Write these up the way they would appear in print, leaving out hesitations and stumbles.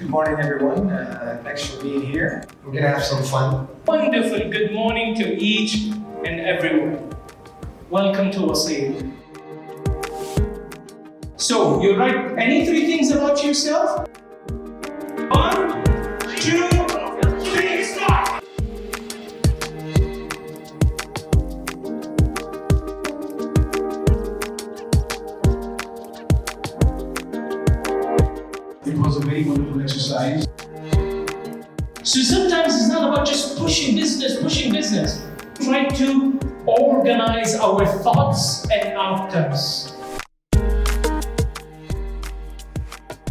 Good morning, everyone. Thanks for being here. We're gonna have some fun. Wonderful. Good morning to each and everyone. Welcome to WASEEL. So, you write any three things about yourself? 1, 2, 3, start! It was a very wonderful exercise. So sometimes it's not about just pushing business. Try to organize our thoughts and outcomes.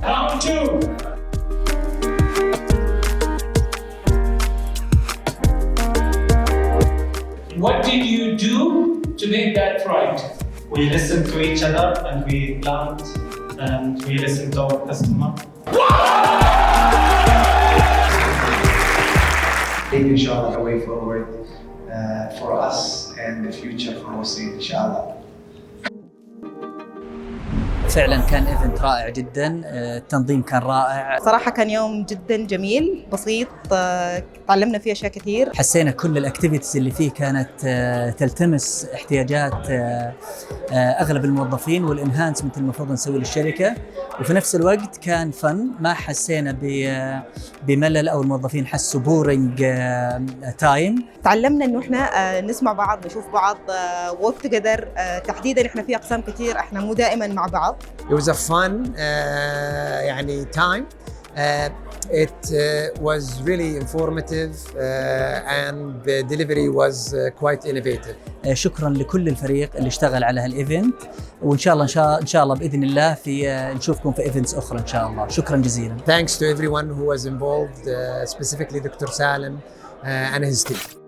Round 2. What did you do to make that right? We listen to each other and we plant and we listen to our customer. Take inshallah the way forward for us and the future for WASEEL inshallah. فعلا كان ايفنت رائع جدا، التنظيم كان رائع. صراحة كان يوم جدا جميل بسيط، تعلمنا فيه أشياء كثير. حسينا كل الاكتيفيتيز اللي فيه كانت تلتمس احتياجات اغلب الموظفين والانهانسمنت المفروض نسويه للشركة، وفي نفس الوقت كان فن، ما حسينا بملل او الموظفين حسوا بورينج تايم. تعلمنا إنه إحنا نسمع بعض، نشوف بعض، work together. تحديدا إحنا في أقسام كثير، إحنا مو دائما مع بعض. It was a fun يعني time. It was really informative and the delivery was quite innovative. شكرا لكل الفريق اللي اشتغل على هالايفنت، وان شاء الله باذن الله في نشوفكم في ايفنتس اخرى ان شاء الله. شكرا جزيلا. Thanks to everyone who was involved, specifically Dr. Salim and his team.